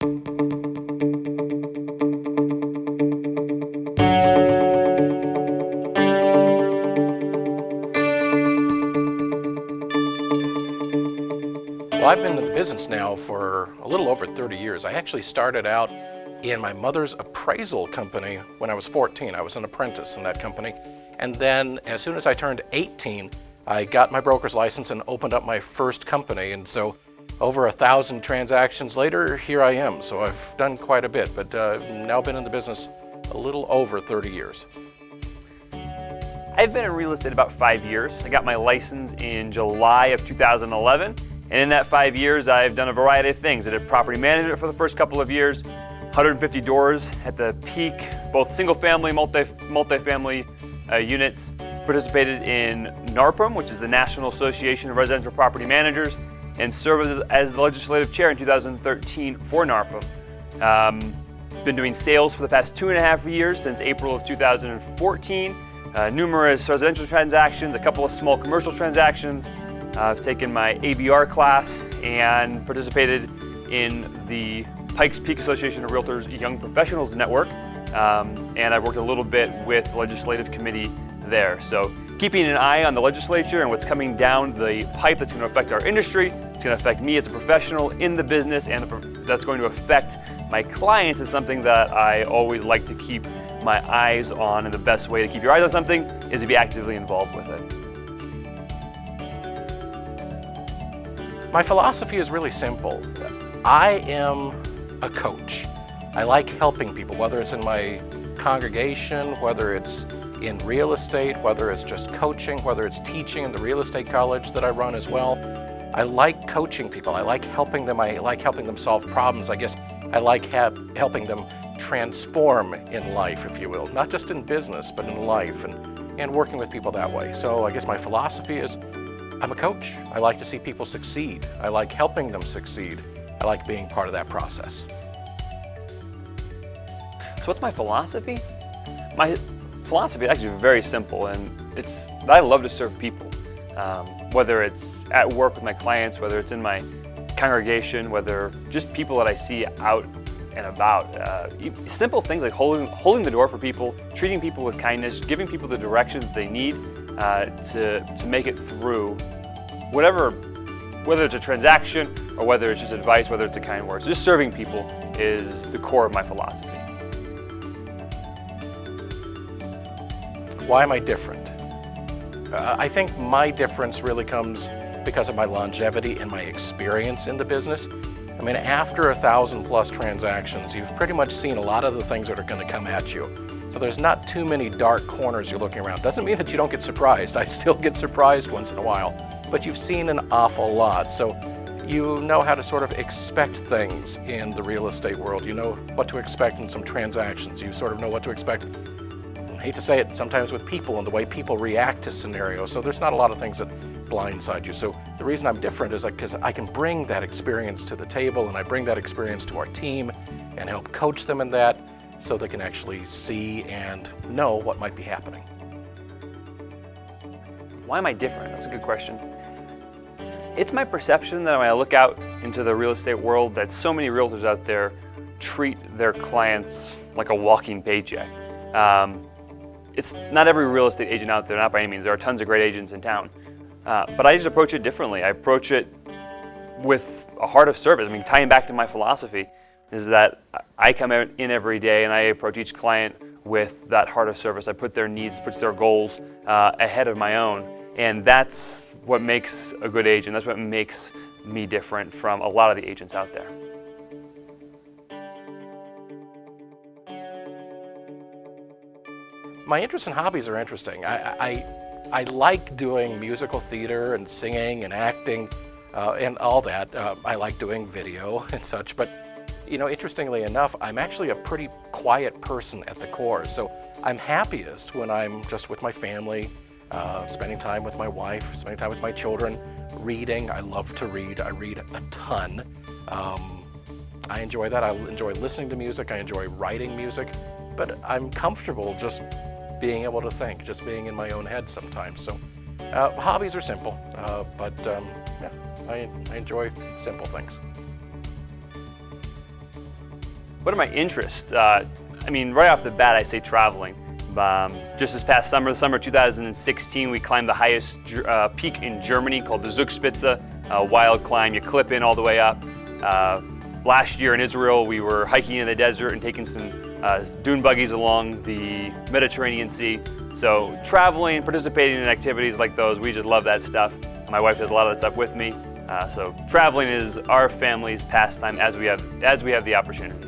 Well, I've been in the business now for a little over 30 years. I actually started out in my mother's appraisal company when I was 14. I was an apprentice in that company. And then as soon as I turned 18, I got my broker's license and opened up my first company. And so over 1,000 transactions later, here I am. So I've done quite a bit, but now been in the business a little over 30 years. I've been in real estate about 5 years. I got my license in July of 2011. And in that 5 years, I've done a variety of things. I did property management for the first couple of years, 150 doors at the peak, both single-family, multi-family units. Participated in NARPM, which is the National Association of Residential Property Managers, and served as the legislative chair in 2013 for NARPM. Been doing sales for the past 2.5 years, since April of 2014. Numerous residential transactions, a couple of small commercial transactions. I've taken my ABR class and participated in the Pikes Peak Association of Realtors Young Professionals Network, and I've worked a little bit with the legislative committee there. So keeping an eye on the legislature and what's coming down the pipe that's going to affect our industry, it's going to affect me as a professional in the business, and that's going to affect my clients is something that I always like to keep my eyes on, and the best way to keep your eyes on something is to be actively involved with it. My philosophy is really simple. I am a coach. I like helping people, whether it's in my congregation, whether it's in real estate, whether it's just coaching, whether it's teaching in the real estate college that I run as well. I like coaching people. I like helping them. I like helping them solve problems. I guess I like helping them transform in life, if you will, not just in business, but in life, and working with people that way. So I guess my philosophy is I'm a coach. I like to see people succeed. I like helping them succeed. I like being part of that process. So what's my philosophy? My philosophy is actually very simple, and it's that I love to serve people. Whether it's at work with my clients, whether it's in my congregation, whether just people that I see out and about. Simple things like holding the door for people, treating people with kindness, giving people the direction that they need to make it through whether it's a transaction or whether it's just advice, whether it's a kind word. So just serving people is the core of my philosophy. Why am I different? I think my difference really comes because of my longevity and my experience in the business. I mean, after 1,000 plus transactions, you've pretty much seen a lot of the things that are going to come at you. So there's not too many dark corners you're looking around. Doesn't mean that you don't get surprised. I still get surprised once in a while, but you've seen an awful lot. So you know how to sort of expect things in the real estate world. You know what to expect in some transactions. You sort of know what to expect, I hate to say it, sometimes with people and the way people react to scenarios. So there's not a lot of things that blindside you. So the reason I'm different is because I can bring that experience to the table, and I bring that experience to our team and help coach them in that, so they can actually see and know what might be happening. Why am I different? That's a good question. It's my perception that when I look out into the real estate world, that so many realtors out there treat their clients like a walking paycheck. It's not every real estate agent out there, not by any means. There are tons of great agents in town. But I just approach it differently. I approach it with a heart of service. I mean, tying back to my philosophy is that I come out in every day and I approach each client with that heart of service. I put their needs, puts their goals ahead of my own. And that's what makes a good agent. That's what makes me different from a lot of the agents out there. My interests and hobbies are interesting. I like doing musical theater and singing and acting and all that. I like doing video and such, but you know, interestingly enough, I'm actually a pretty quiet person at the core. So I'm happiest when I'm just with my family, spending time with my wife, spending time with my children, reading. I love to read. I read a ton. I enjoy that. I enjoy listening to music. I enjoy writing music, but I'm comfortable just being able to think, just being in my own head sometimes. So hobbies are simple, but yeah, I enjoy simple things. What are my interests? I mean, right off the bat, I say traveling. Just this past summer, the summer of 2016, we climbed the highest peak in Germany called the Zugspitze, a wild climb. You clip in all the way up. Last year in Israel, we were hiking in the desert and taking some dune buggies along the Mediterranean Sea. So traveling, participating in activities like those, we just love that stuff. My wife does a lot of that stuff with me. So traveling is our family's pastime as we have the opportunity.